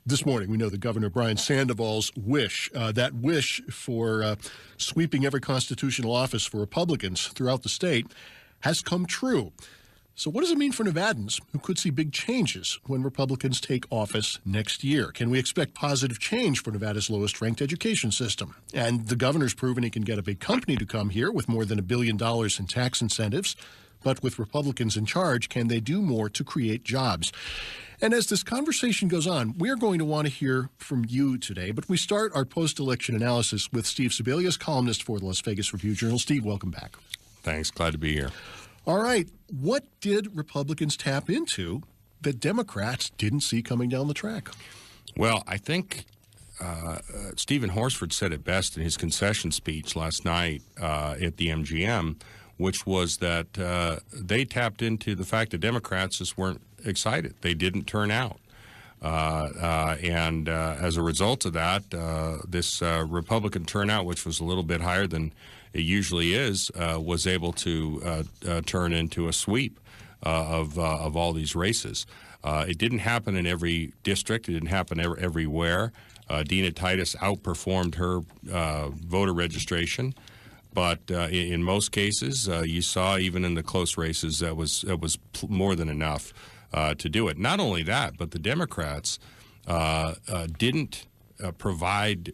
This morning, we know that Governor Brian Sandoval's wish, that wish for sweeping every constitutional office for Republicans throughout the state, has come true. So what does it mean for Nevadans who could see big changes when Republicans take office next year? Can we expect positive change for Nevada's lowest-ranked education system? And the governor's proven he can get a big company to come here with more than $1 billion in tax incentives. But with Republicans in charge, can they do more to create jobs? And as this conversation goes on, we're going to want to hear from you today. But we start our post-election analysis with Steve Sebelius, columnist for the Las Vegas Review-Journal. Steve, welcome back. Thanks. Glad to be here. All right. What did Republicans tap into that Democrats didn't see coming down the track? Well, I think Stephen Horsford said it best in his concession speech last night at the MGM, which was that they tapped into the fact that Democrats just weren't excited. They didn't turn out. And as a result of that, this Republican turnout, which was a little bit higher than it usually is, was able to turn into a sweep of all these races. It didn't happen in every district. It didn't happen everywhere. Dina Titus outperformed her voter registration. But in most cases, you saw even in the close races that was more than enough to do it. Not only that, but the Democrats didn't provide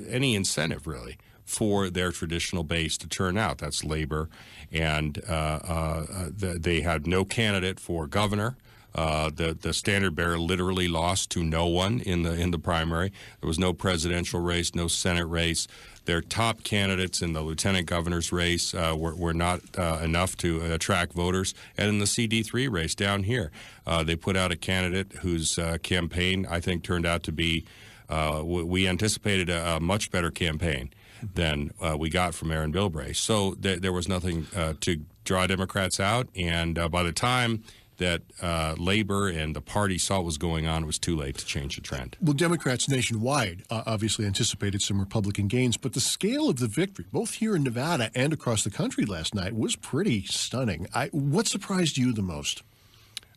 any incentive, really, for their traditional base to turn out. That's labor. And they had no candidate for governor. The standard bearer literally lost to no one in the primary. There was no presidential race, no Senate race. Their top candidates in the lieutenant governor's race were not enough to attract voters. And in the CD3 race down here, they put out a candidate whose campaign, I think, turned out to be, we anticipated a much better campaign than we got from Aaron Bilbray. So there was nothing to draw Democrats out. And by the time that labor and the party saw what was going on, it was too late to change the trend. Well, Democrats nationwide obviously anticipated some Republican gains, but the scale of the victory, both here in Nevada and across the country last night, was pretty stunning. What surprised you the most?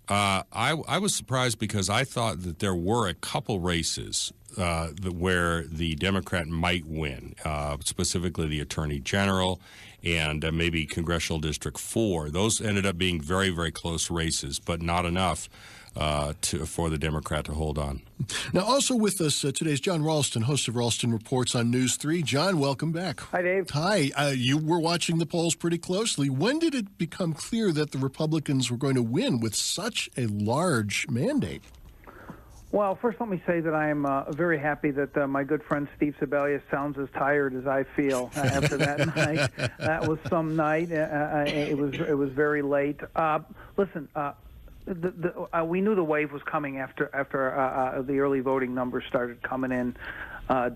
I was surprised because I thought that there were a couple races where the Democrat might win, specifically the Attorney General and maybe Congressional District 4. Those ended up being very, very close races, but not enough for the Democrat to hold on. Now, also with us today is John Ralston, host of Ralston Reports on News 3. John, welcome back. Hi, Dave. Hi. You were watching the polls pretty closely. When did it become clear that the Republicans were going to win with such a large mandate? Well, first let me say that I am very happy that my good friend Steve Sebelius sounds as tired as I feel after that night. That was some night. It was very late. Listen, we knew the wave was coming after the early voting numbers started coming in.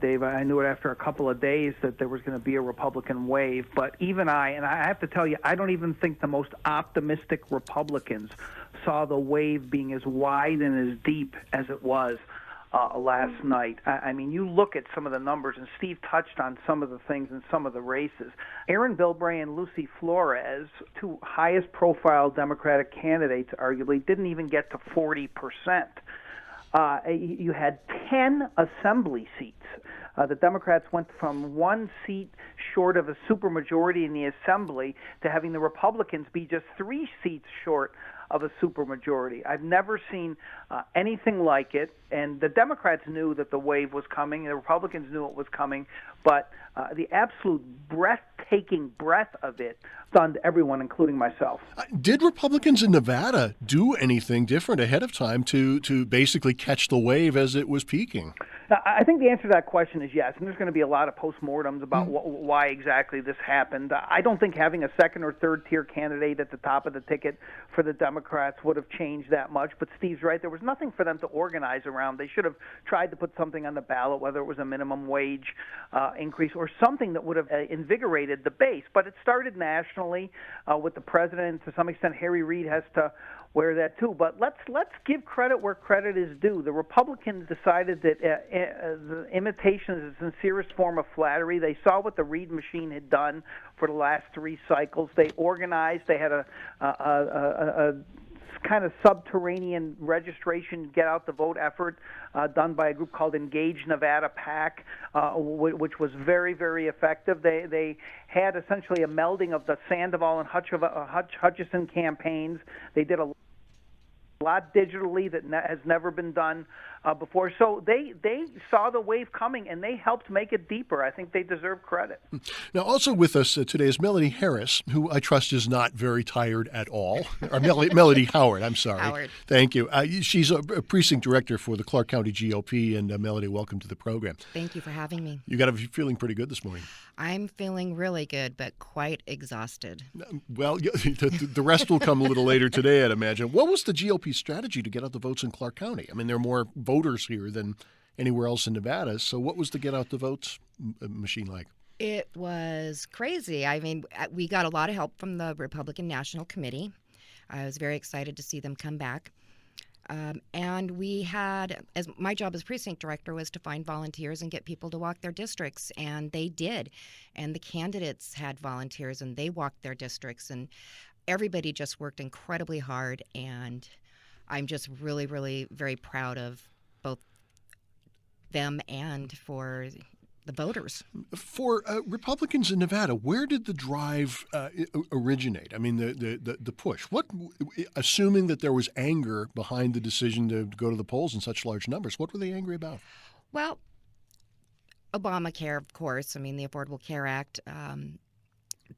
Dave, I knew it after a couple of days that there was going to be a Republican wave. But even I have to tell you, I don't even think the most optimistic Republicans saw the wave being as wide and as deep as it was last night. I mean, you look at some of the numbers, and Steve touched on some of the things in some of the races. Aaron Bilbray and Lucy Flores, two highest-profile Democratic candidates, arguably, didn't even get to 40%. You had 10 assembly seats. The Democrats went from one seat short of a supermajority in the assembly to having the Republicans be just 3 seats short of a supermajority. I've never seen anything like it, and the Democrats knew that the wave was coming, the Republicans knew it was coming, but the absolute breathtaking breadth of it stunned everyone, including myself. Did Republicans in Nevada do anything different ahead of time to basically catch the wave as it was peaking? I think the answer to that question is yes, and there's going to be a lot of postmortems about why exactly this happened. I don't think having a second or third tier candidate at the top of the ticket for the Democrats would have changed that much, but Steve's right. There was nothing for them to organize around. They should have tried to put something on the ballot, whether it was a minimum wage increase or something that would have invigorated the base. But it started nationally with the president. To some extent, Harry Reid has to wear that too. But let's give credit where credit is due. The Republicans decided that the imitation is the sincerest form of flattery. They saw what the Reid machine had done for the last 3 cycles. They organized. They had a kind of subterranean registration, get out the vote effort done by a group called Engage Nevada PAC, which was very, very effective. They had essentially a melding of the Sandoval and Hutchison campaigns. They did a lot digitally that has never been done before. So they saw the wave coming, and they helped make it deeper. I think they deserve credit. Now, also with us today is Melody Harris, who I trust is not very tired at all. Or Melody Howard, I'm sorry. Howard. Thank you. She's a precinct director for the Clark County GOP, and Melody, welcome to the program. Thank you for having me. You got to be feeling pretty good this morning. I'm feeling really good, but quite exhausted. Well, the rest will come a little later today, I'd imagine. What was the GOP strategy to get out the votes in Clark County? I mean, there are more voters here than anywhere else in Nevada. So what was the get out the votes machine like? It was crazy. I mean, we got a lot of help from the Republican National Committee. I was very excited to see them come back. And we had, as my job as precinct director was to find volunteers and get people to walk their districts, and they did. And the candidates had volunteers, and they walked their districts, and everybody just worked incredibly hard. And I'm just really, really very proud of both them and for the voters. For Republicans in Nevada, where did the drive originate? I mean, the push. What, assuming that there was anger behind the decision to go to the polls in such large numbers, what were they angry about? Well, Obamacare, of course. I mean, the Affordable Care Act.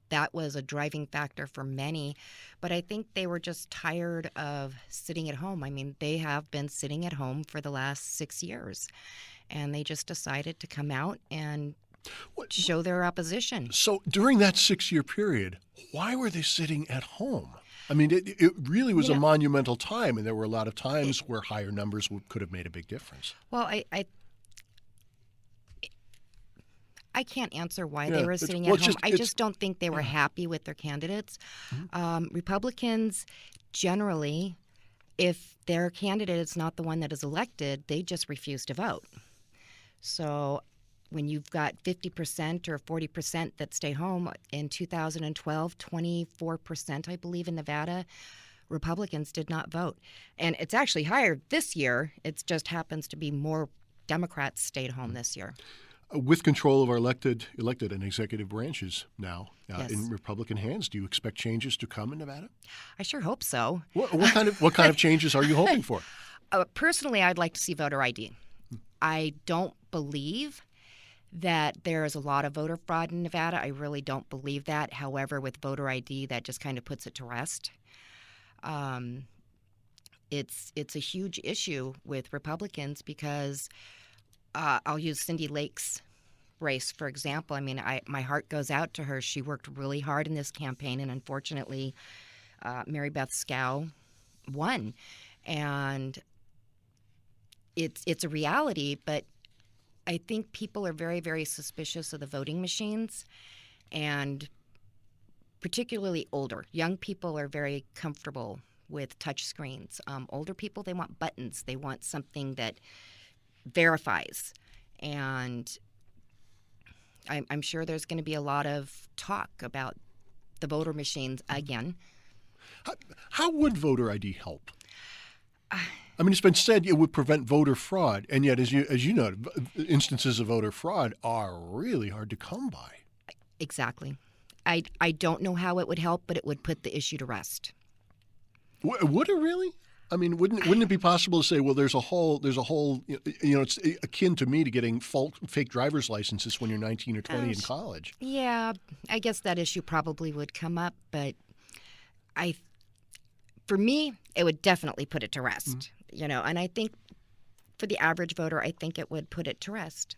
That was a driving factor for many, but I think they were just tired of sitting at home. I mean, they have been sitting at home for the last 6 years, and they just decided to come out and show their opposition. So during that 6-year period, why were they sitting at home? I mean, it really was a monumental time, and there were a lot of times where higher numbers could have made a big difference. Well, I can't answer why they were sitting at home. I just don't think they were happy with their candidates. Mm-hmm. Republicans generally, if their candidate is not the one that is elected, they just refuse to vote. So when you've got 50% or 40% that stay home, in 2012, 24%, I believe, in Nevada, Republicans did not vote. And it's actually higher this year. It just happens to be more Democrats stayed home this year. With control of our elected and executive branches now Yes. in Republican hands, do you expect changes to come in Nevada? I sure hope so. What kind of changes are you hoping for? Personally, I'd like to see voter ID. I don't believe that there is a lot of voter fraud in Nevada. I really don't believe that. However, with voter ID, that just kind of puts it to rest. It's a huge issue with Republicans because I'll use Cindy Lake's race, for example. I mean, my heart goes out to her. She worked really hard in this campaign, and unfortunately, Mary Beth Scow won. And it's a reality, but I think people are very, very suspicious of the voting machines, and particularly older. Young people are very comfortable with touch screens. Older people, they want buttons. They want something that verifies. And I'm sure there's going to be a lot of talk about the voter machines again. How would voter ID help? I mean, it's been said it would prevent voter fraud, and yet, as you know, instances of voter fraud are really hard to come by. Exactly. I don't know how it would help, but it would put the issue to rest. Would it really? I mean, wouldn't it be possible to say, well, there's a whole, it's akin to me to getting fake driver's licenses when you're 19 or 20 in college. Yeah, I guess that issue probably would come up, but for me, it would definitely put it to rest. Mm-hmm. And I think for the average voter, I think it would put it to rest.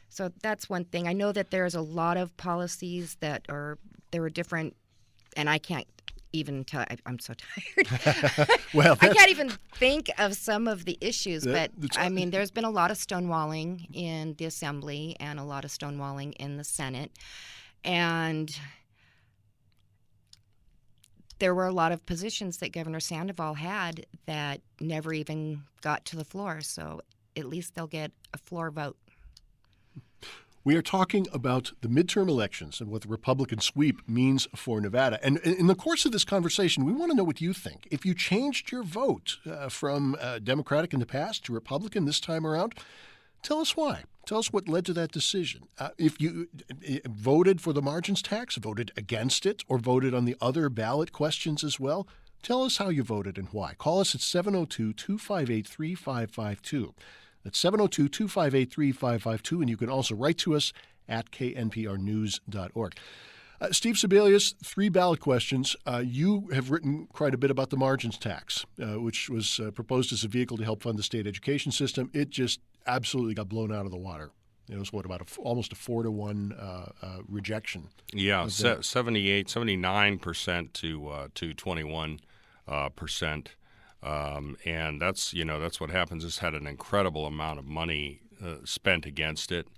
So that's one thing. I know that there's a lot of policies there are different, and I can't even tell. I'm so tired. Well, I can't even think of some of the issues, but I mean, there's been a lot of stonewalling in the Assembly and a lot of stonewalling in the Senate, and there were a lot of positions that Governor Sandoval had that never even got to the floor. So at least they'll get a floor vote. We are talking about the midterm elections and what the Republican sweep means for Nevada. And in the course of this conversation, we want to know what you think. If you changed your vote from Democratic in the past to Republican this time around, tell us why. Tell us what led to that decision. If you voted for the margins tax, voted against it, or voted on the other ballot questions as well, tell us how you voted and why. Call us at 702-258-3552. That's 702-258-3552, and you can also write to us at knprnews.org. Steve Sebelius, 3 ballot questions. You have written quite a bit about the margins tax, which was proposed as a vehicle to help fund the state education system. It just absolutely got blown out of the water. It was almost a 4-to-1 rejection. Yeah, 79% to 21%. And that's what happens. It's had an incredible amount of money spent against it.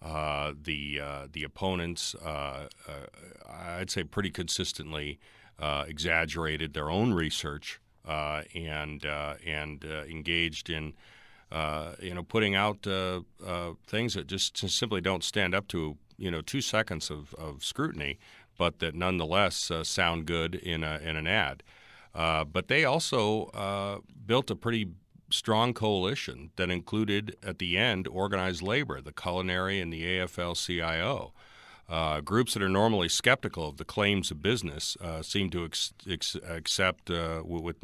The opponents, I'd say, pretty consistently exaggerated their own research and engaged in putting out things that just simply don't stand up to 2 seconds of scrutiny, but that nonetheless sound good in an ad. But they also built a pretty strong coalition that included, at the end, organized labor, the culinary and the AFL-CIO. Groups that are normally skeptical of the claims of business seem to accept with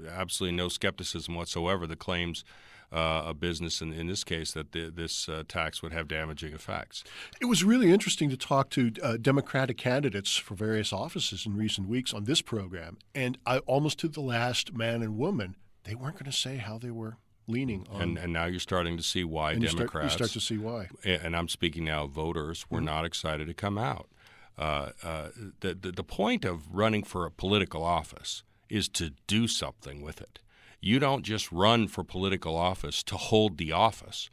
absolutely no skepticism whatsoever the claims of business, in this case, that this tax would have damaging effects. It was really interesting to talk to Democratic candidates for various offices in recent weeks on this program, and almost to the last man and woman, they weren't going to say how they were leaning on. And now you're starting to see why You Democrats. start to see why. And I'm speaking now of voters were not excited to come out. The point of running for a political office is to do something with it. You don't just run for political office to hold the office.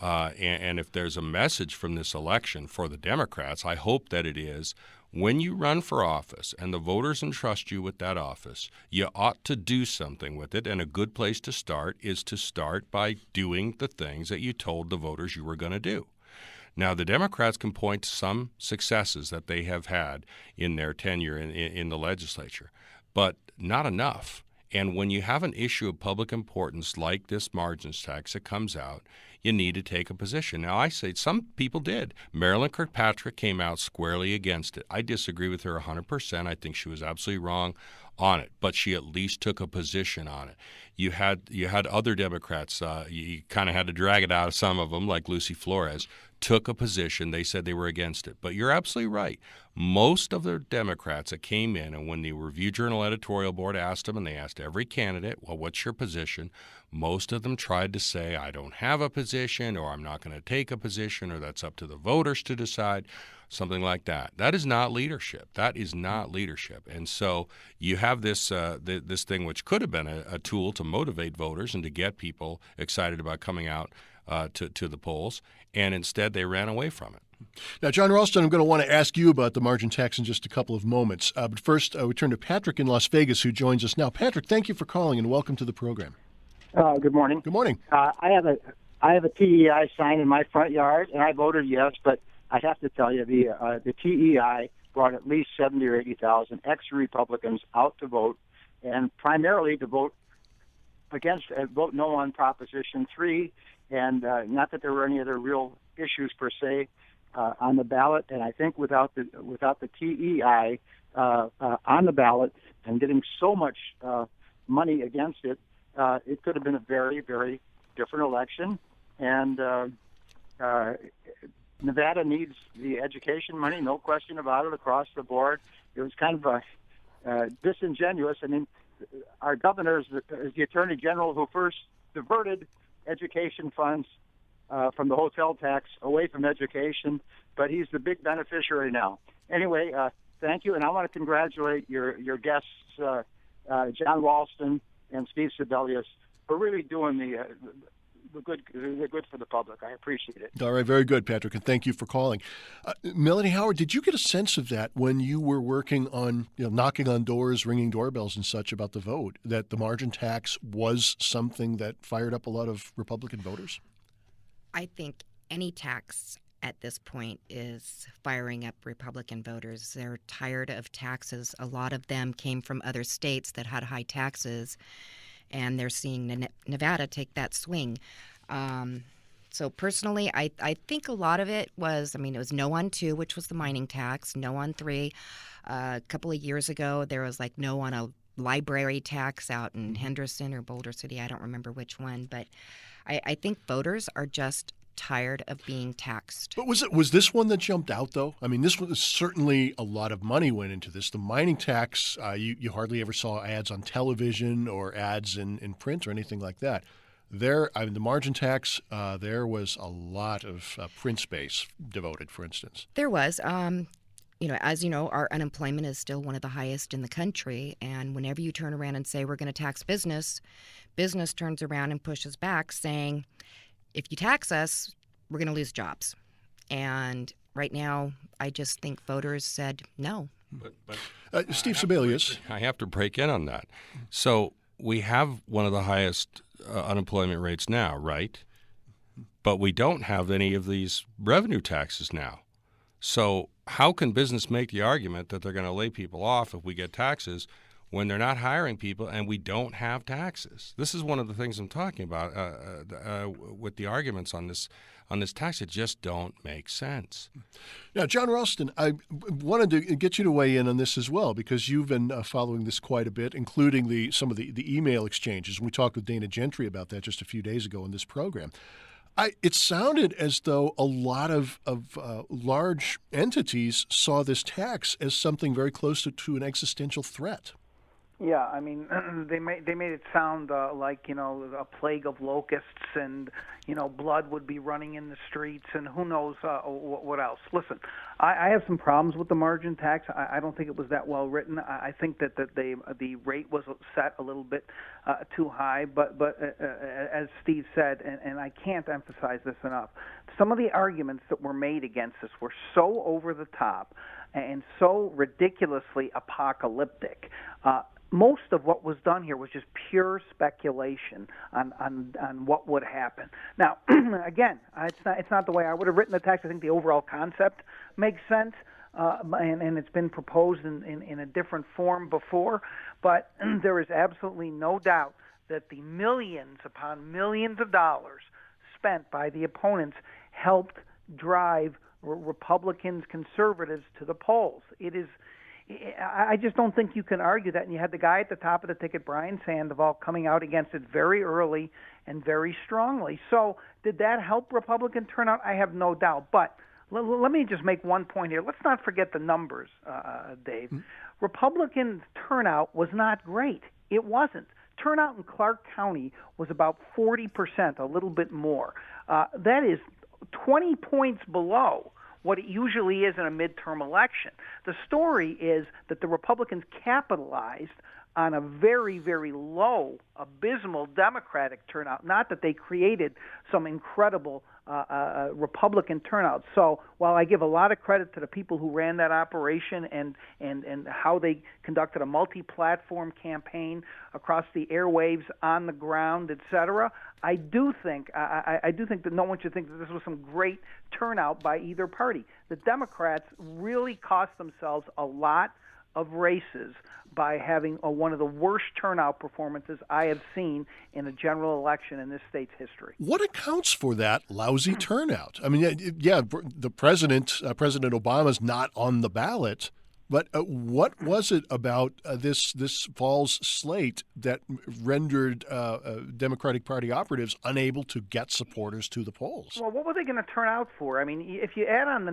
And if there's a message from this election for the Democrats, I hope that it is, when you run for office and the voters entrust you with that office, you ought to do something with it. And a good place to start is to start by doing the things that you told the voters you were going to do. Now, the Democrats can point to some successes that they have had in their tenure in the legislature, but not enough. And when you have an issue of public importance like this margins tax that comes out, you need to take a position. Now, I say some people did. Marilyn Kirkpatrick came out squarely against it. I disagree with her 100%. I think she was absolutely wrong on it, but she at least took a position on it. You had other Democrats. You kind of had to drag it out of some of them, like Lucy Flores, took a position. They said they were against it. But you're absolutely right. Most of the Democrats that came in, and when the Review Journal editorial board asked them, and they asked every candidate, well, what's your position? Most of them tried to say, I don't have a position, or I'm not going to take a position, or that's up to the voters to decide, something like that. That is not leadership. That is not leadership. And so you have this this thing which could have been a tool to motivate voters and to get people excited about coming out to the polls, and instead they ran away from it. Now, John Ralston, I'm going to want to ask you about the margin tax in just a couple of moments. But first, we turn to Patrick in Las Vegas, who joins us now. Patrick, thank you for calling, and welcome to the program. Good morning. Good morning. I have a TEI sign in my front yard, and I voted yes, but I have to tell you, the TEI brought at least 70 or 80,000 ex-Republicans out to vote, and primarily to vote vote no on Proposition 3, and not that there were any other real issues per se on the ballot. And I think without the TEI on the ballot and getting so much money against it, it could have been a very, very different election. And Nevada needs the education money, no question about it, across the board. It was kind of disingenuous. I mean, our governor is the attorney general who first diverted education funds from the hotel tax away from education, but he's the big beneficiary now. Anyway, thank you, and I want to congratulate your guests, John Ralston and Steve Sebelius, for really doing the good for the public. I appreciate it. All right, very good, Patrick, and thank you for calling. Melanie Howard, did you get a sense of that when you were working on, knocking on doors, ringing doorbells and such about the vote, that the margin tax was something that fired up a lot of Republican voters? I think any tax at this point is firing up Republican voters. They're tired of taxes. A lot of them came from other states that had high taxes, and they're seeing Nevada take that swing. So personally, I think a lot of it was, it was no on 2, which was the mining tax, no on 3. A couple of years ago, there was like no on a library tax out in Henderson or Boulder City. I don't remember which one, but I think voters are just tired of being taxed. But was this one that jumped out, though? This was certainly a lot of money went into this. The mining tax, you hardly ever saw ads on television or ads in print or anything like that. The margin tax, there was a lot of print space devoted, for instance. There was. As you know, our unemployment is still one of the highest in the country. And whenever you turn around and say we're going to tax business, business turns around and pushes back saying, if you tax us, we're going to lose jobs. And right now, I just think voters said no. But Steve Sebelius. I have to break in on that. So we have one of the highest unemployment rates now, right? But we don't have any of these revenue taxes now. So how can business make the argument that they're going to lay people off if we get taxes when they're not hiring people and we don't have taxes? This is one of the things I'm talking about with the arguments on this tax. It just don't make sense. Now, John Ralston, I wanted to get you to weigh in on this as well, because you've been following this quite a bit, including some of the email exchanges. We talked with Dana Gentry about that just a few days ago in this program. It sounded as though a lot of large entities saw this tax as something very close to an existential threat. Yeah, they made it sound like a plague of locusts, and blood would be running in the streets, and who knows what else. Listen, I have some problems with the margin tax. I don't think it was that well written. I think that the rate was set a little bit too high. But as Steve said, and I can't emphasize this enough, some of the arguments that were made against this were so over the top and so ridiculously apocalyptic. Most of what was done here was just pure speculation on what would happen. Now, again, it's not the way I would have written the text. I think the overall concept makes sense, and it's been proposed in a different form before. But there is absolutely no doubt that the millions upon millions of dollars spent by the opponents helped drive Republicans, conservatives to the polls. I just don't think you can argue that. And you had the guy at the top of the ticket, Brian Sandoval, coming out against it very early and very strongly. So did that help Republican turnout? I have no doubt. But let me just make one point here. Let's not forget the numbers, Dave. Mm-hmm. Republican turnout was not great. It wasn't. Turnout in Clark County was about 40%, a little bit more. That is 20 points below what it usually is in a midterm election. The story is that the Republicans capitalized on a very, very low, abysmal Democratic turnout, not that they created some incredible Republican turnout. So while I give a lot of credit to the people who ran that operation and how they conducted a multi-platform campaign across the airwaves, on the ground, et cetera, I do think that no one should think that this was some great turnout by either party. The Democrats really cost themselves a lot of races by having one of the worst turnout performances I have seen in a general election in this state's history. What accounts for that lousy turnout? The President Obama's not on the ballot, but what was it about this fall's slate that rendered Democratic Party operatives unable to get supporters to the polls? Well, what were they going to turn out for? If you add on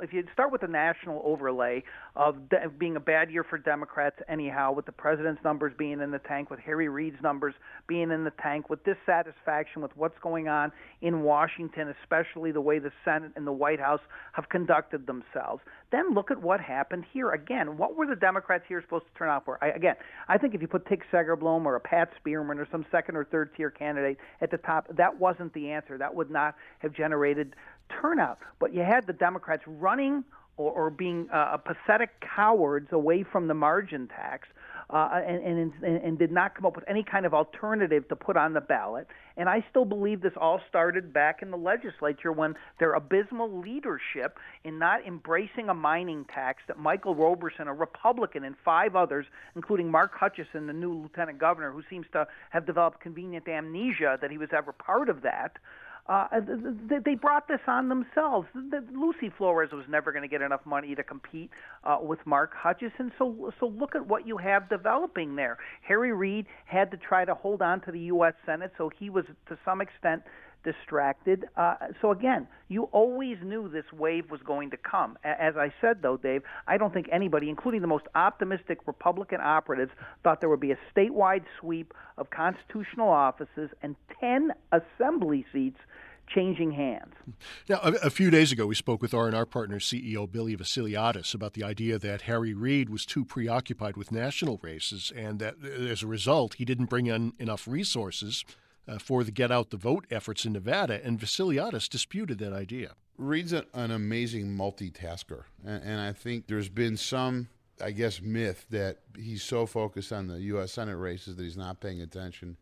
if you start with the national overlay of being a bad year for Democrats anyhow, with the president's numbers being in the tank, with Harry Reid's numbers being in the tank, with dissatisfaction with what's going on in Washington, especially the way the Senate and the White House have conducted themselves, then look at what happened here. Again, what were the Democrats here supposed to turn out for? I think if you put Tig Segerblom or a Pat Spearman or some second or third tier candidate at the top, that wasn't the answer. That would not have generated turnout. But you had the Democrats running or being pathetic cowards away from the margin tax, and did not come up with any kind of alternative to put on the ballot. And I still believe this all started back in the legislature when their abysmal leadership in not embracing a mining tax that Michael Roberson, a Republican, and 5 others, including Mark Hutchison, the new lieutenant governor, who seems to have developed convenient amnesia that he was ever part of that, they brought this on themselves. Lucy Flores was never going to get enough money to compete with Mark Hutchison. So look at what you have developing there. Harry Reid had to try to hold on to the U.S. Senate, so he was to some extent distracted. So again, you always knew this wave was going to come. As I said, though, Dave, I don't think anybody, including the most optimistic Republican operatives, thought there would be a statewide sweep of constitutional offices and 10 assembly seats changing hands. Now, a few days ago, we spoke with R&R Partners CEO Billy Vasiliadis about the idea that Harry Reid was too preoccupied with national races and that as a result, he didn't bring in enough resources for the Get Out the Vote efforts in Nevada, and Vasiliadis disputed that idea. Reid's an amazing multitasker, and I think there's been some, I guess, myth that he's so focused on the U.S. Senate races that he's not paying attention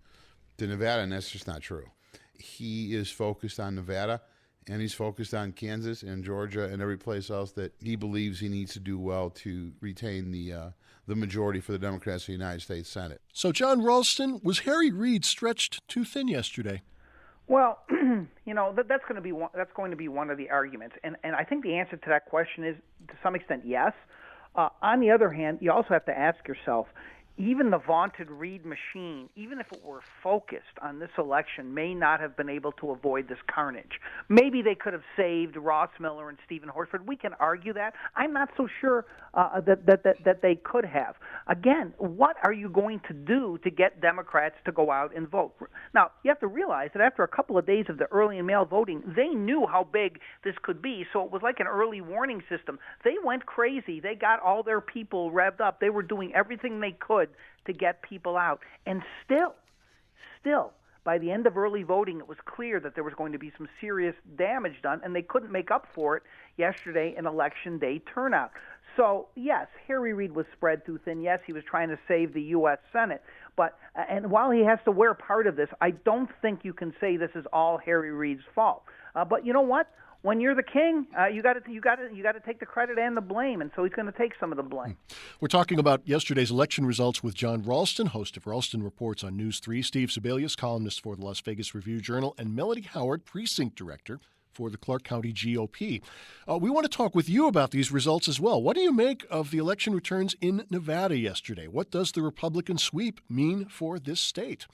to Nevada, and that's just not true. He is focused on Nevada, and he's focused on Kansas and Georgia and every place else that he believes he needs to do well to retain the majority for the Democrats in the United States Senate. So, John Ralston, was Harry Reid stretched too thin yesterday? Well, that's going to be one of the arguments, and I think the answer to that question is to some extent yes. On the other hand, you also have to ask yourself, even the vaunted Reid machine, even if it were focused on this election, may not have been able to avoid this carnage. Maybe they could have saved Ross Miller and Stephen Horsford. We can argue that. I'm not so sure that they could have. Again, what are you going to do to get Democrats to go out and vote? Now, you have to realize that after a couple of days of the early and mail voting, they knew how big this could be, so it was like an early warning system. They went crazy. They got all their people revved up. They were doing everything they could to get people out. And still, by the end of early voting, it was clear that there was going to be some serious damage done, and they couldn't make up for it yesterday in Election Day turnout. So, yes, Harry Reid was spread too thin. Yes, he was trying to save the U.S. Senate. But and while he has to wear part of this, I don't think you can say this is all Harry Reid's fault. But you know what? When you're the king, you got to take the credit and the blame, and so he's going to take some of the blame. We're talking about yesterday's election results with John Ralston, host of Ralston Reports on News 3, Steve Sebelius, columnist for the Las Vegas Review-Journal, and Melody Howard, precinct director for the Clark County GOP. We want to talk with you about these results as well. What do you make of the election returns in Nevada yesterday? What does the Republican sweep mean for this state?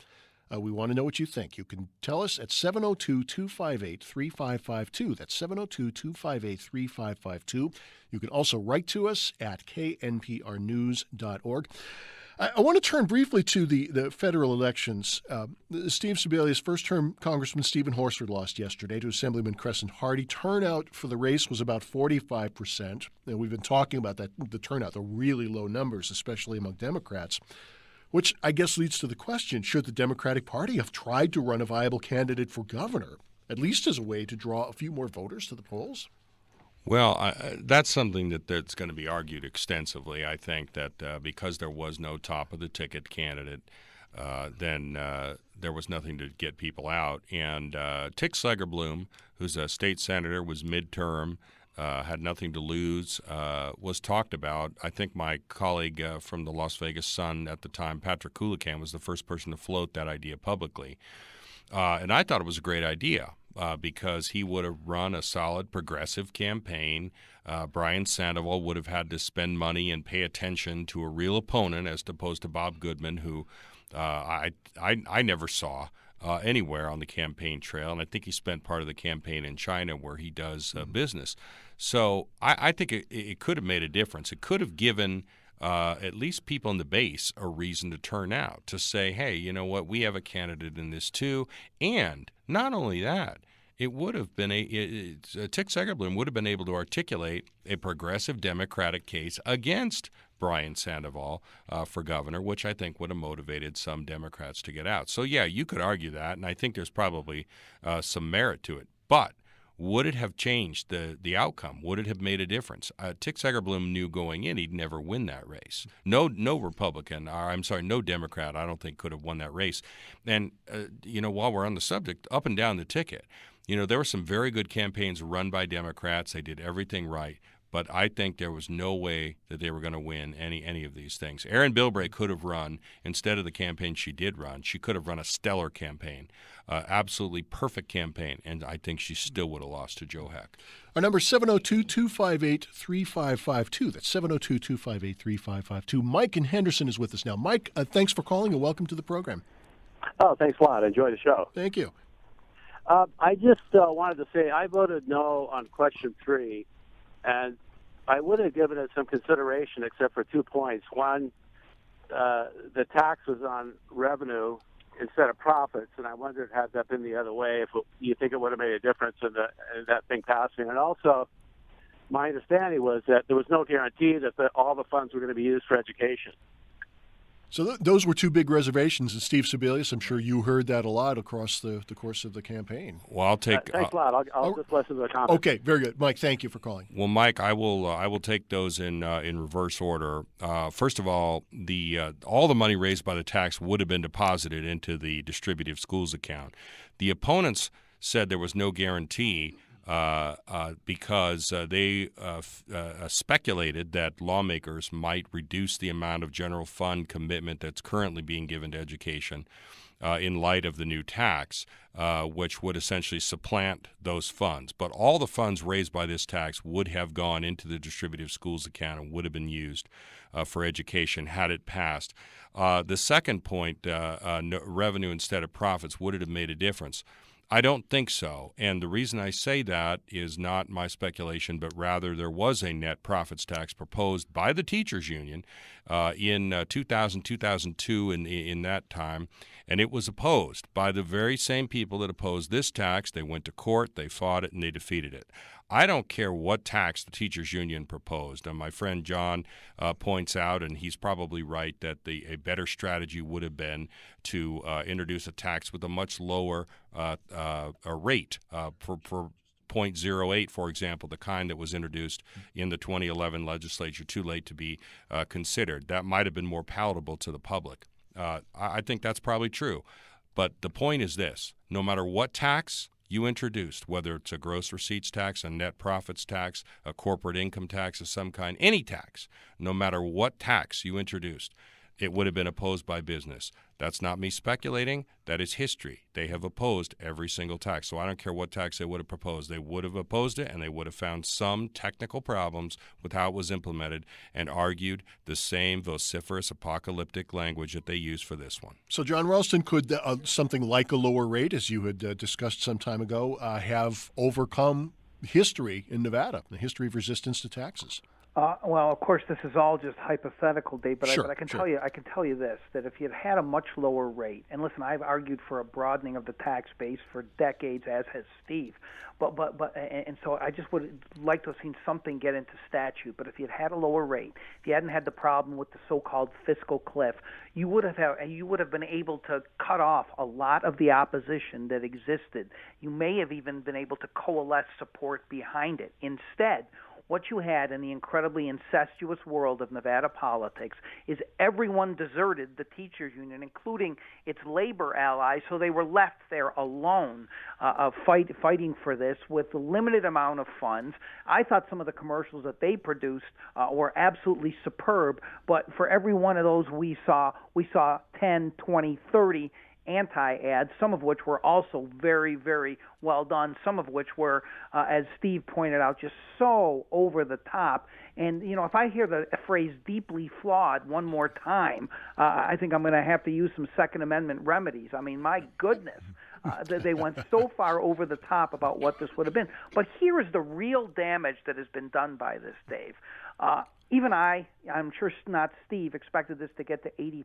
We want to know what you think. You can tell us at 702-258-3552. That's 702-258-3552. You can also write to us at knprnews.org. I want to turn briefly to the federal elections. Steve Sebelius, first-term Congressman Stephen Horsford lost yesterday to Assemblyman Crescent Hardy. Turnout for the race was about 45%. And we've been talking about that, the turnout, the really low numbers, especially among Democrats. Which I guess leads to the question, should the Democratic Party have tried to run a viable candidate for governor, at least as a way to draw a few more voters to the polls? Well, that's something that's going to be argued extensively. I think that because there was no top-of-the-ticket candidate, then there was nothing to get people out. And Tick Segerblum, who's a state senator, was midterm, had nothing to lose, was talked about. I think my colleague from the Las Vegas Sun at the time, Patrick Coulican, was the first person to float that idea publicly. And I thought it was a great idea because he would have run a solid progressive campaign. Brian Sandoval would have had to spend money and pay attention to a real opponent as opposed to Bob Goodman, who I never saw anywhere on the campaign trail, and I think he spent part of the campaign in China where he does business. So I think it could have made a difference. It could have given at least people in the base a reason to turn out, to say, hey, you know what, we have a candidate in this too. And not only that, it would have been Tick Segerblum would have been able to articulate a progressive Democratic case against Brian Sandoval for governor, which I think would have motivated some Democrats to get out. So, yeah, you could argue that, and I think there's probably some merit to it. But would it have changed the outcome? Would it have made a difference? Tick Segerblum knew going in he'd never win that race. No Republican, or I'm sorry, no Democrat, I don't think could have won that race. And, while we're on the subject, up and down the ticket, there were some very good campaigns run by Democrats. They did everything right. But I think there was no way that they were going to win any of these things. Erin Bilbray could have run, instead of the campaign she did run, she could have run a stellar campaign, absolutely perfect campaign, and I think she still would have lost to Joe Heck. Our number is 702-258-3552. That's 702-258-3552. Mike in Henderson is with us now. Mike, thanks for calling and welcome to the program. Oh, thanks a lot. Enjoy the show. Thank you. I just wanted to say I voted no on question 3, and I would have given it some consideration except for 2 points. One, the tax was on revenue instead of profits, and I wondered had that been the other way, if you think it would have made a difference in that thing passing. And also, my understanding was that there was no guarantee that all the funds were going to be used for education. So those were 2 big reservations. And Steve Sebelius, I'm sure you heard that a lot across the course of the campain. Well, I'll take. Thanks a lot. I'll just listen to the comments. Okay, very good, Mike. Thank you for calling. Well, Mike, I will take those in reverse order. First of all the money raised by the tax would have been deposited into the distributive schools account. The opponents said there was no guarantee. Because they speculated that lawmakers might reduce the amount of general fund commitment that's currently being given to education in light of the new tax, which would essentially supplant those funds. But all the funds raised by this tax would have gone into the distributive schools account and would have been used for education had it passed. The second point, revenue instead of profits, would it have made a difference? I don't think so, and the reason I say that is not my speculation, but rather there was a net profits tax proposed by the teachers union in 2000, 2002, in that time, and it was opposed by the very same people that opposed this tax. They went to court, they fought it, and they defeated it. I don't care what tax the teachers union proposed. And my friend John points out, and he's probably right, that a better strategy would have been to introduce a tax with a much lower rate for 0.08, for example, the kind that was introduced in the 2011 legislature, too late to be considered. That might have been more palatable to the public. I think that's probably true. But the point is this: no matter what tax you introduced, whether it's a gross receipts tax, a net profits tax, a corporate income tax of some kind, any tax, no matter what tax you introduced, it would have been opposed by business. That's not me speculating. That is history. They have opposed every single tax. So I don't care what tax they would have proposed. They would have opposed it, and they would have found some technical problems with how it was implemented and argued the same vociferous apocalyptic language that they used for this one. So, John Ralston, could something like a lower rate, as you had discussed some time ago, have overcome history in Nevada, the history of resistance to taxes? Well, of course, this is all just hypothetical, Dave. But, Sure, but I can sure. tell you this: that if you had a much lower rate, and listen, I've argued for a broadening of the tax base for decades, as has Steve. And so I just would like to have seen something get into statute. But if you had a lower rate, if you hadn't had the problem with the so-called fiscal cliff, you would have been able to cut off a lot of the opposition that existed. You may have even been able to coalesce support behind it. Instead, what you had in the incredibly incestuous world of Nevada politics is everyone deserted the teachers union, including its labor allies, so they were left there alone fighting for this with a limited amount of funds. I thought some of the commercials that they produced were absolutely superb, but for every one of those we saw 10, 20, 30 anti-ads, some of which were also very, very well done, some of which were, as Steve pointed out, just so over the top. And, if I hear the phrase deeply flawed one more time, I think I'm going to have to use some Second Amendment remedies. I mean, my goodness. They went so far over the top about what this would have been. But here is the real damage that has been done by this, Dave. Even I'm sure not Steve, expected this to get to 80%.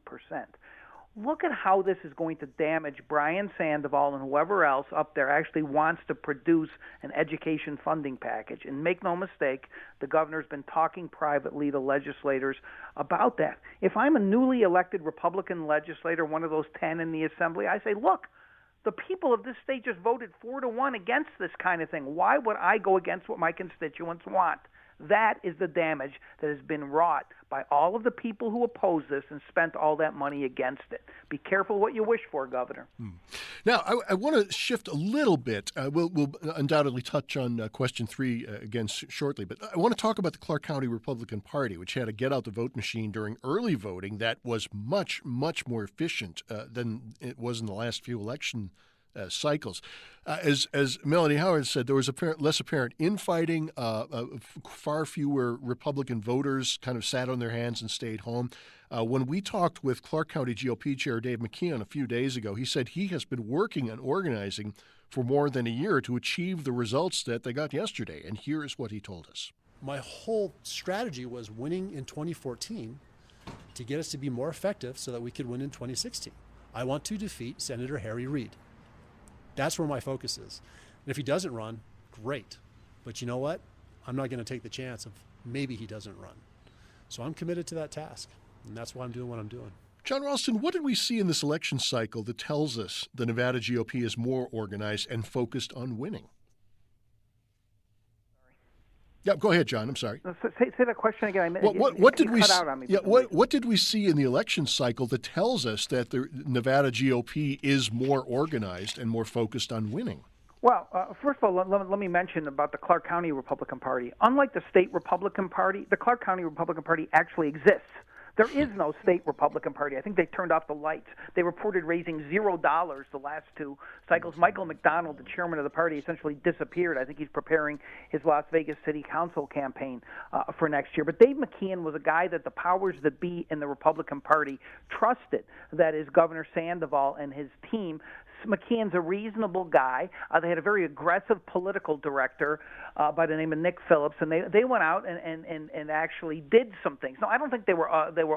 Look at how this is going to damage Brian Sandoval and whoever else up there actually wants to produce an education funding package. And make no mistake, the governor's been talking privately to legislators about that. If I'm a newly elected Republican legislator, one of those 10 in the assembly, I say, look, The people of this state just voted 4-1 against this kind of thing. Why would I go against what my constituents want? That is the damage that has been wrought by all of the people who oppose this and spent all that money against it. Be careful what you wish for, Governor. Now, I want to shift a little bit. We'll undoubtedly touch on question 3 again shortly, but I want to talk about the Clark County Republican Party, which had a get-out-the-vote machine during early voting that was much, much more efficient than it was in the last few election cycles. As Melanie Howard said, there was less apparent infighting. Far fewer Republican voters kind of sat on their hands and stayed home. When we talked with Clark County GOP Chair Dave McKeon a few days ago, he said he has been working on organizing for more than a year to achieve the results that they got yesterday. And here is what he told us. My whole strategy was winning in 2014 to get us to be more effective so that we could win in 2016. I want to defeat Senator Harry Reid. That's where my focus is. And if he doesn't run, great. But you know what? I'm not going to take the chance of maybe he doesn't run. So I'm committed to that task. And that's why I'm doing what I'm doing. John Ralston, what did we see in this election cycle that tells us the Nevada GOP is more organized and focused on winning? Yeah, go ahead, John. I'm sorry. Say that question again. What did we? Out on me what did we see in the election cycle that tells us that the Nevada GOP is more organized and more focused on winning? Well, first of all, let me mention about the Clark County Republican Party. Unlike the state Republican Party, the Clark County Republican Party actually exists. There is no state Republican Party. I think they turned off the lights. They reported raising $0 the last 2 cycles. Michael McDonald, the chairman of the party, essentially disappeared. I think he's preparing his Las Vegas City Council campaign for next year. But Dave McKeon was a guy that the powers that be in the Republican Party trusted. That is Governor Sandoval and his team. McKeon's a reasonable guy. They had a very aggressive political director by the name of Nick Phillips, and they went out and actually did some things. No, I don't think they were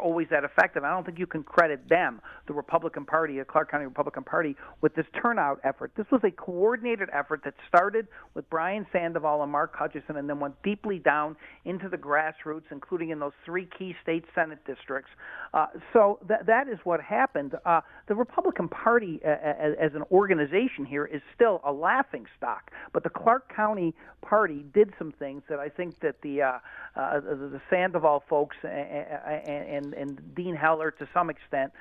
always that effective. I don't think you can credit them, the Republican Party, the Clark County Republican Party, with this turnout effort. This was a coordinated effort that started with Brian Sandoval and Mark Hutchison and then went deeply down into the grassroots, including in those 3 key state Senate districts. So that is what happened. The Republican Party, as an organization here, is still a laughing stock. But the Clark County Party did some things that I think that the Sandoval folks and Dean Heller, to some extent,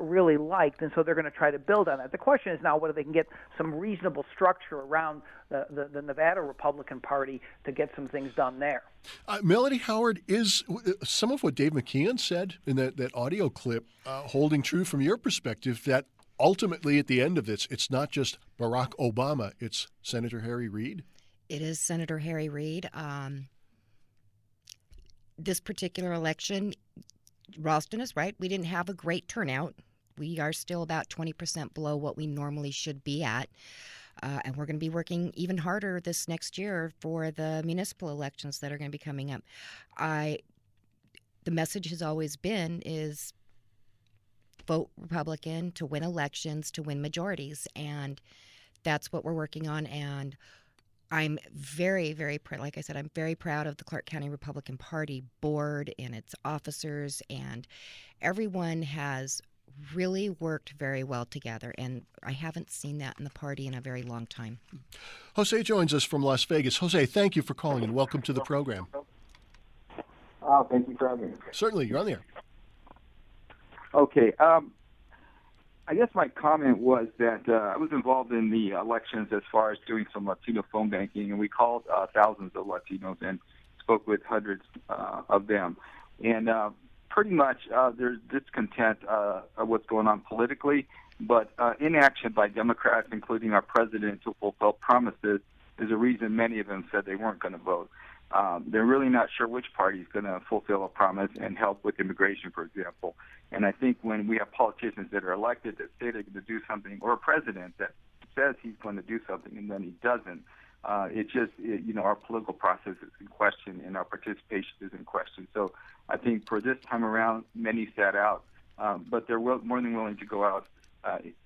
really liked, and so they're going to try to build on that. The question is now whether they can get some reasonable structure around the Nevada Republican Party to get some things done there. Melanie Howard, is some of what Dave McKeon said in that audio clip holding true from your perspective, that ultimately, at the end of this, it's not just Barack Obama, it's Senator Harry Reid? It is Senator Harry Reid. This particular election, Ralston is right. We didn't have a great turnout. We are still about 20% below what we normally should be at. And we're going to be working even harder this next year for the municipal elections that are going to be coming up. The message has always been is vote Republican to win elections, to win majorities. And that's what we're working on. And I'm very, very proud. Like I said, I'm very proud of the Clark County Republican Party board and its officers. And everyone has really worked very well together. And I haven't seen that in the party in a very long time. Jose joins us from Las Vegas. Jose, thank you for calling and welcome to the program. Thank you for having me. Certainly, you're on the air. Okay. I guess my comment was that I was involved in the elections as far as doing some Latino phone banking, and we called thousands of Latinos and spoke with hundreds of them. And pretty much there's discontent of what's going on politically, but inaction by Democrats, including our president, to fulfill promises is a reason many of them said they weren't going to vote. They're really not sure which party is going to fulfill a promise and help with immigration, for example. And I think when we have politicians that are elected that say they're going to do something, or a president that says he's going to do something and then he doesn't, our political process is in question and our participation is in question. So I think for this time around, many sat out, but they're more than willing to go out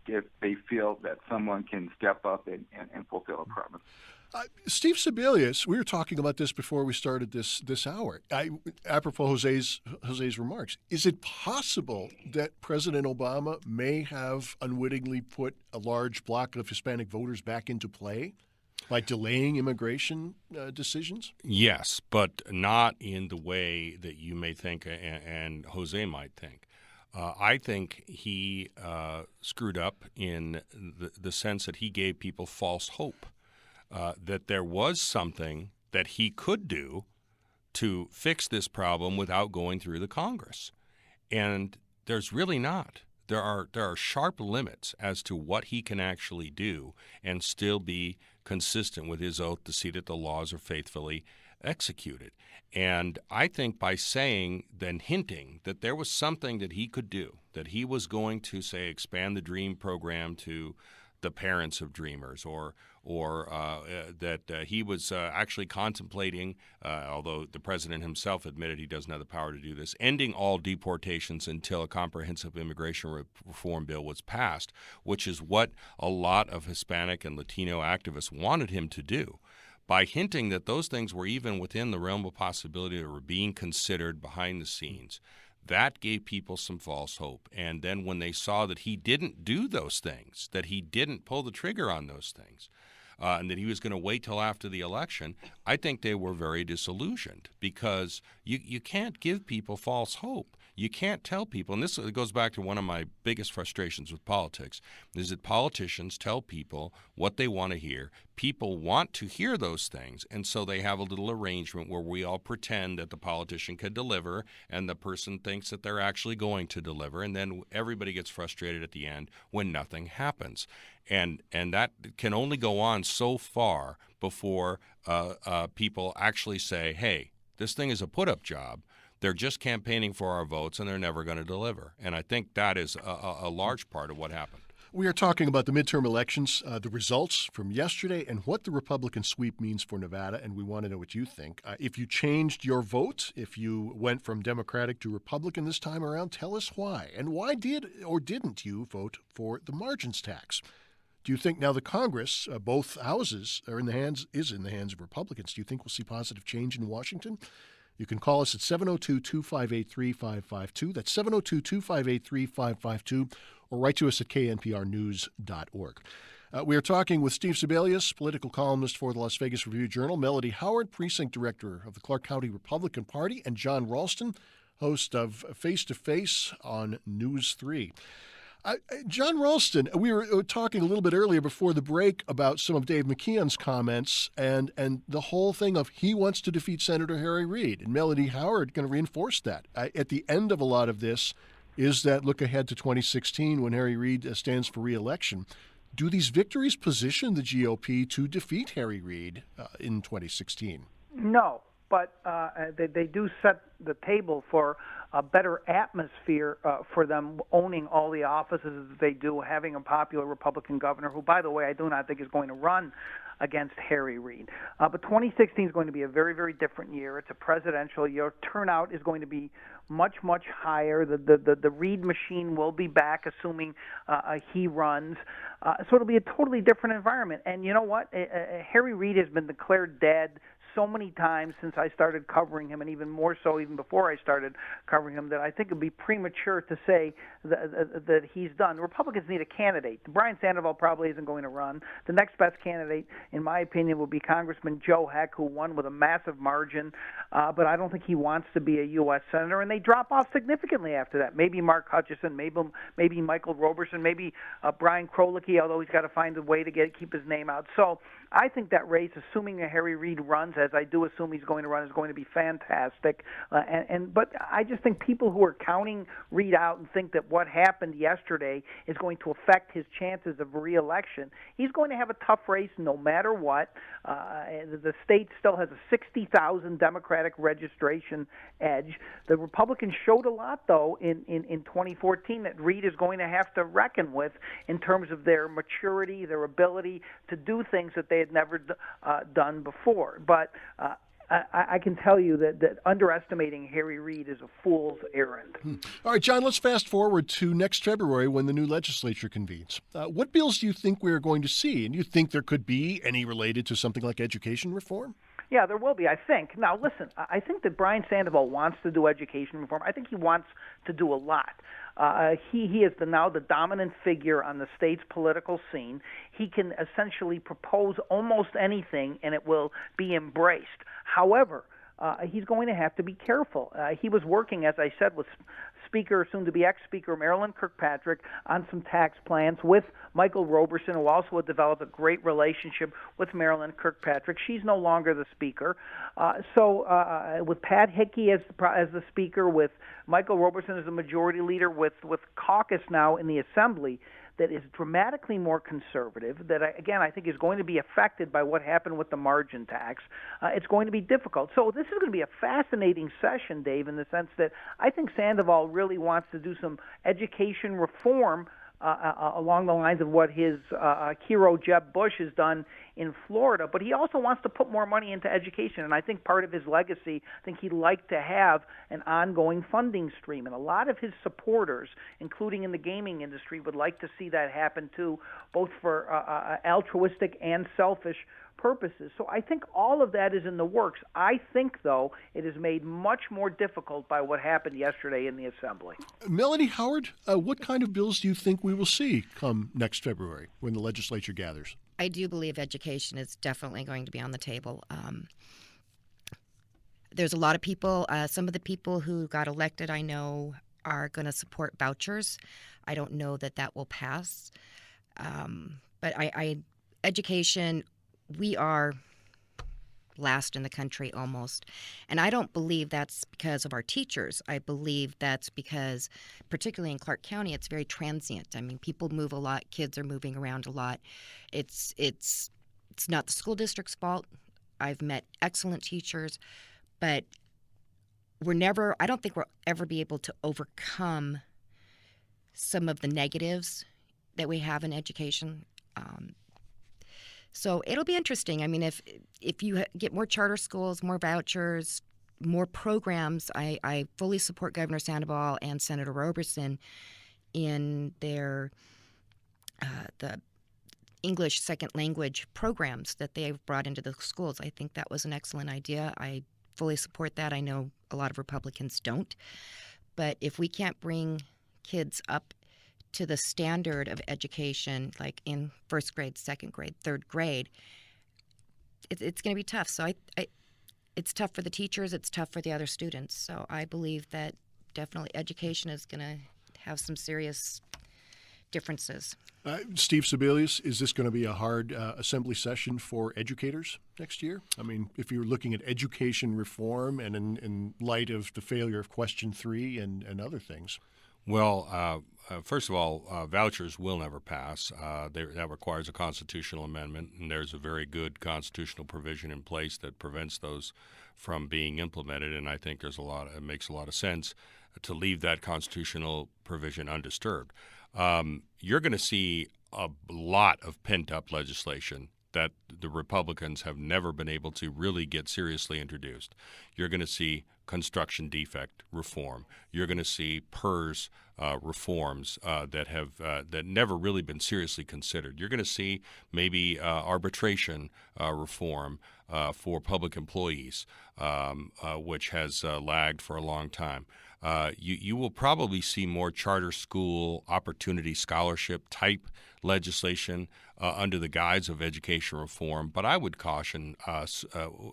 if they feel that someone can step up and fulfill a promise. Steve Sebelius, we were talking about this before we started this hour. Apropos Jose's remarks, is it possible that President Obama may have unwittingly put a large block of Hispanic voters back into play by delaying immigration decisions? Yes, but not in the way that you may think and Jose might think. I think he screwed up in the sense that he gave people false hope. That there was something that he could do to fix this problem without going through the Congress. And there's really not. There are sharp limits as to what he can actually do and still be consistent with his oath to see that the laws are faithfully executed. And I think by saying, then hinting that there was something that he could do, that he was going to, say, expand the DREAM program to the parents of dreamers, or that he was actually contemplating, although the president himself admitted he doesn't have the power to do this, ending all deportations until a comprehensive immigration reform bill was passed, which is what a lot of Hispanic and Latino activists wanted him to do. By hinting that those things were even within the realm of possibility or were being considered behind the scenes, that gave people some false hope. And then when they saw that he didn't do those things, that he didn't pull the trigger on those things, and that he was going to wait till after the election, I think they were very disillusioned, because you can't give people false hope. You can't tell people, and this goes back to one of my biggest frustrations with politics, is that politicians tell people what they want to hear. People want to hear those things, and so they have a little arrangement where we all pretend that the politician can deliver, and the person thinks that they're actually going to deliver, and then everybody gets frustrated at the end when nothing happens. And that can only go on so far before people actually say, hey, this thing is a put-up job. They're just campaigning for our votes, and they're never going to deliver. And I think that is a large part of what happened. We are talking about the midterm elections, the results from yesterday, and what the Republican sweep means for Nevada, and we want to know what you think. If you changed your vote, if you went from Democratic to Republican this time around, tell us why. And why did or didn't you vote for the margins tax? Do you think now the Congress, both houses, is in the hands of Republicans? Do you think we'll see positive change in Washington? You can call us at 702-258-3552. That's 702-258-3552, or write to us at knprnews.org. We are talking with Steve Sebelius, political columnist for the Las Vegas Review-Journal, Melody Howard, precinct director of the Clark County Republican Party, and John Ralston, host of Face to Face on News 3. John Ralston, we were talking a little bit earlier before the break about some of Dave McKeon's comments and the whole thing of he wants to defeat Senator Harry Reid. And Melody Howard going to reinforce that. At the end of a lot of this is that look ahead to 2016 when Harry Reid stands for re-election. Do these victories position the GOP to defeat Harry Reid in 2016? No, but they do set the table for a better atmosphere for them owning all the offices that they do, having a popular Republican governor who, by the way, I do not think is going to run against Harry Reid. But 2016 is going to be a very, very different year. It's a presidential year. Turnout is going to be much, much higher. The Reid machine will be back, assuming he runs. So it'll be a totally different environment. And you know what? Harry Reid has been declared dead so many times since I started covering him, and even more so even before I started covering him, that I think it would be premature to say that he's done. The Republicans need a candidate. Brian Sandoval probably isn't going to run. The next best candidate, in my opinion, would be Congressman Joe Heck, who won with a massive margin, but I don't think he wants to be a U.S. Senator, and they drop off significantly after that. Maybe Mark Hutchison, maybe Michael Roberson, maybe Brian Krolicki, although he's got to find a way to keep his name out. So I think that race, assuming Harry Reid runs, as I do assume he's going to run, is going to be fantastic. But I just think people who are counting Reid out and think that what happened yesterday is going to affect his chances of re-election, he's going to have a tough race no matter what. The state still has a 60,000 Democratic registration edge. The Republicans showed a lot, though, in 2014 that Reid is going to have to reckon with in terms of their maturity, their ability to do things that they had never done before. But I can tell you that underestimating Harry Reid is a fool's errand. All right, John, let's fast forward to next February when the new legislature convenes. What bills do you think we're going to see? And do you think there could be any related to something like education reform? Yeah, there will be, I think. Now, listen, I think that Brian Sandoval wants to do education reform. I think he wants to do a lot. He is now the dominant figure on the state's political scene. He can essentially propose almost anything, and it will be embraced. However, he's going to have to be careful. He was working, as I said, with soon-to-be ex-Speaker Marilyn Kirkpatrick on some tax plans with Michael Roberson, who also had developed a great relationship with Marilyn Kirkpatrick. She's no longer the Speaker. So with Pat Hickey as the Speaker, with Michael Roberson as the Majority Leader, with caucus now in the Assembly, that is dramatically more conservative, that, again, I think is going to be affected by what happened with the margin tax. It's going to be difficult. So this is going to be a fascinating session, Dave, in the sense that I think Sandoval really wants to do some education reform along the lines of what his hero Jeb Bush has done in Florida, but he also wants to put more money into education, and I think part of his legacy, I think he'd like to have an ongoing funding stream, and a lot of his supporters, including in the gaming industry, would like to see that happen too, both for altruistic and selfish purposes. So I think all of that is in the works. I think, though, it is made much more difficult by what happened yesterday in the Assembly. Melanie Howard, what kind of bills do you think we will see come next February when the legislature gathers? I do believe education is definitely going to be on the table. There's a lot of people, some of the people who got elected, I know, are going to support vouchers. I don't know that will pass. But education, we are last in the country almost. And I don't believe that's because of our teachers. I believe that's because, particularly in Clark County, it's very transient. I mean, people move a lot. Kids are moving around a lot. It's not the school district's fault. I've met excellent teachers, but I don't think we'll ever be able to overcome some of the negatives that we have in education. So it'll be interesting. I mean, if you get more charter schools, more vouchers, more programs, I fully support Governor Sandoval and Senator Roberson in their the English second language programs that they've brought into the schools. I think that was an excellent idea. I fully support that. I know a lot of Republicans don't. But if we can't bring kids up to the standard of education, like in first grade, second grade, third grade, it's going to be tough. So it's tough for the teachers. It's tough for the other students. So I believe that definitely education is going to have some serious differences. Steve Sebelius, is this going to be a hard assembly session for educators next year? I mean, if you're looking at education reform and in light of the failure of Question 3 and other things. Well, first of all, vouchers will never pass. That requires a constitutional amendment, and there's a very good constitutional provision in place that prevents those from being implemented. And I think it makes a lot of sense to leave that constitutional provision undisturbed. You're going to see a lot of pent-up legislation that the Republicans have never been able to really get seriously introduced. You're going to see construction defect reform. You're going to see PERS reforms that never really been seriously considered. You're going to see maybe arbitration reform for public employees, which has lagged for a long time. You will probably see more charter school opportunity scholarship type legislation under the guise of education reform. But I would caution us,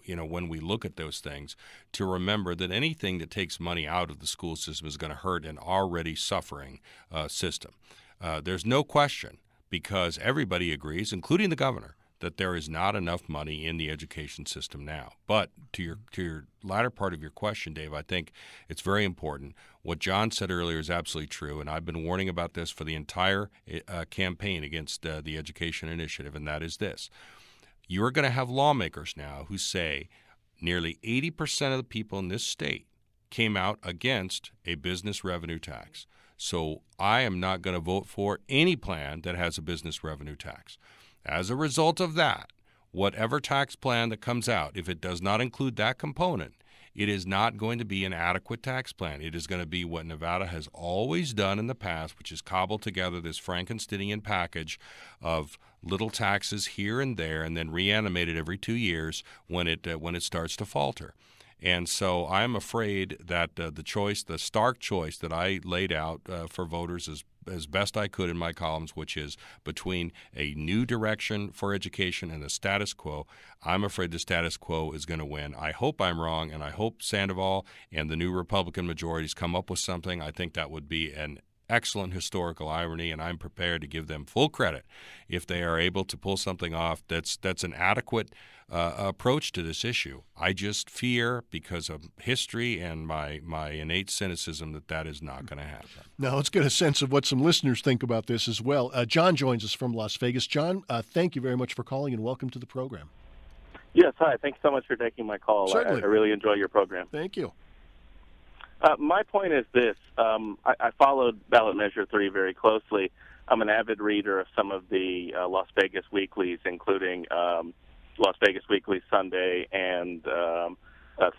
when we look at those things, to remember that anything that takes money out of the school system is going to hurt an already suffering system. There's no question, because everybody agrees, including the governor, that there is not enough money in the education system now. But to your latter part of your question, Dave, I think it's very important. What John said earlier is absolutely true, and I've been warning about this for the entire campaign against the education initiative, and that is this. You're going to have lawmakers now who say nearly 80% of the people in this state came out against a business revenue tax. So I am not going to vote for any plan that has a business revenue tax. As a result of that, whatever tax plan that comes out, if it does not include that component, it is not going to be an adequate tax plan. It is going to be what Nevada has always done in the past, which is cobble together this Frankensteinian package of little taxes here and there, and then reanimate it every 2 years when it starts to falter. And so I'm afraid that the stark choice that I laid out for voters as best I could in my columns, which is between a new direction for education and the status quo, I'm afraid the status quo is going to win. I hope I'm wrong, and I hope Sandoval and the new Republican majorities come up with something. I think that would be an excellent historical irony, and I'm prepared to give them full credit if they are able to pull something off that's an adequate approach to this issue. I just fear, because of history and my innate cynicism, that is not going to happen. Now, let's get a sense of what some listeners think about this as well. John joins us from Las Vegas. John, thank you very much for calling, and welcome to the program. Yes, hi. Thanks so much for taking my call. Certainly. I really enjoy your program. Thank you. My point is this. I followed Ballot Measure 3 very closely. I'm an avid reader of some of the Las Vegas weeklies, including Las Vegas Weekly Sunday and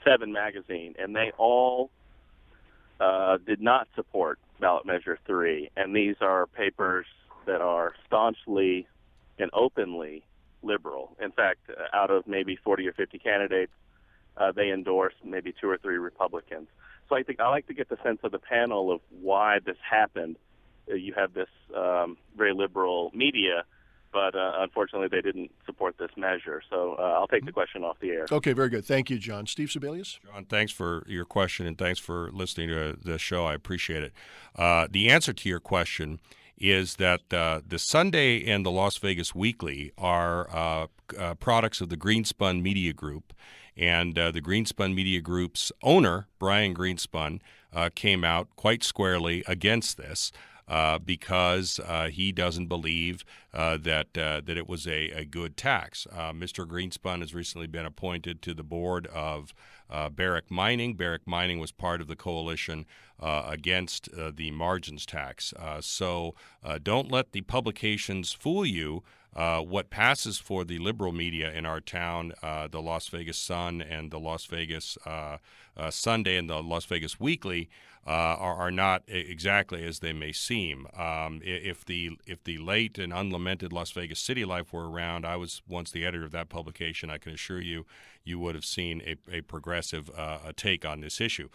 7 Magazine, and they all did not support Ballot Measure 3. And these are papers that are staunchly and openly liberal. In fact, out of maybe 40 or 50 candidates, they endorsed maybe 2 or 3 Republicans. So I think I like to get the sense of the panel of why this happened. You have this very liberal media, but unfortunately they didn't support this measure. So I'll take the question off the air. Okay, very good. Thank you, John. Steve Sebelius? John, thanks for your question, and thanks for listening to the show. I appreciate it. The answer to your question is that the Sunday and the Las Vegas Weekly are products of the Greenspun Media Group. And the Greenspun Media Group's owner, Brian Greenspun, came out quite squarely against this because he doesn't believe that it was a good tax. Mr. Greenspun has recently been appointed to the board of Barrick Mining. Barrick Mining was part of the coalition against the margins tax. So don't let the publications fool you. What passes for the liberal media in our town, the Las Vegas Sun and the Las Vegas Sunday and the Las Vegas Weekly, are not exactly as they may seem. If the late and unlamented Las Vegas City Life were around, I was once the editor of that publication. I can assure you, you would have seen a progressive take on this issue.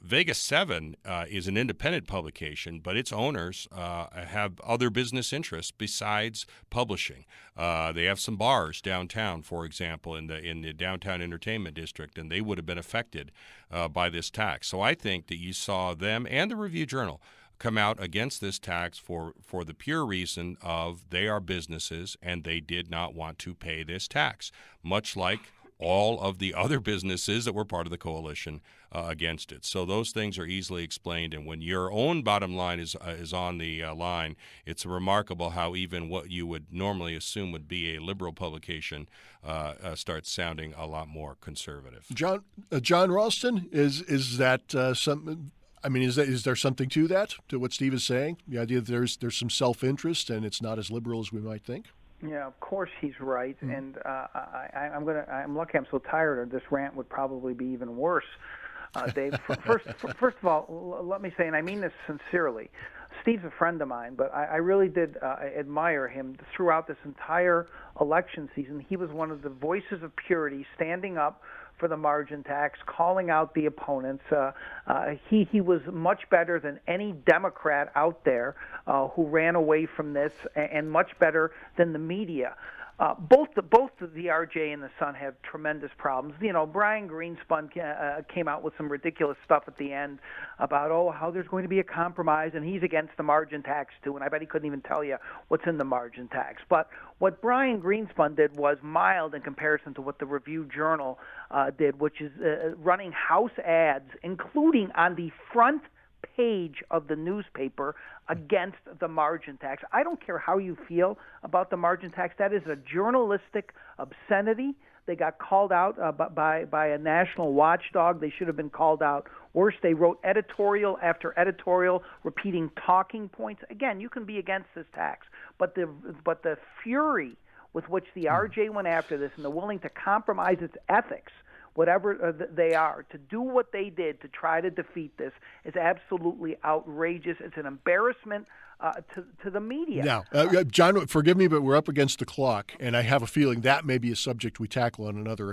Vegas 7 is an independent publication, but its owners have other business interests besides publishing. They have some bars downtown, for example, in the downtown entertainment district, and they would have been affected by this tax. So I think that you saw them and the Review-Journal come out against this tax for the pure reason of they are businesses and they did not want to pay this tax, much like all of the other businesses that were part of the coalition against it. So those things are easily explained, and when your own bottom line is on the line, it's remarkable how even what you would normally assume would be a liberal publication starts sounding a lot more conservative. John Ralston, is that something? I mean, is there something to that, to what Steve is saying? The idea that there's some self-interest and it's not as liberal as we might think? Yeah, of course he's right, and I'm lucky I'm so tired, or this rant would probably be even worse. Dave, first of all, let me say, and I mean this sincerely, Steve's a friend of mine, but I really did admire him throughout this entire election season. He was one of the voices of purity, standing up for the margin tax, calling out the opponents. He was much better than any Democrat out there who ran away from this, and much better than the media. Both the RJ and the Sun have tremendous problems. You know, Brian Greenspun came out with some ridiculous stuff at the end about how there's going to be a compromise, and he's against the margin tax too. And I bet he couldn't even tell you what's in the margin tax. But what Brian Greenspun did was mild in comparison to what the Review-Journal did, which is running house ads, including on the front page of the newspaper, against the margin tax. I don't care how you feel about the margin tax. That is a journalistic obscenity. They got called out by a national watchdog. They should have been called out worse. They wrote editorial after editorial repeating talking points. Again, you can be against this tax, but the fury with which the RJ went after this, and they're willing to compromise its ethics, whatever they are, to do what they did to try to defeat this is absolutely outrageous. It's an embarrassment to the media. Now, John, forgive me, but we're up against the clock, and I have a feeling that may be a subject we tackle on another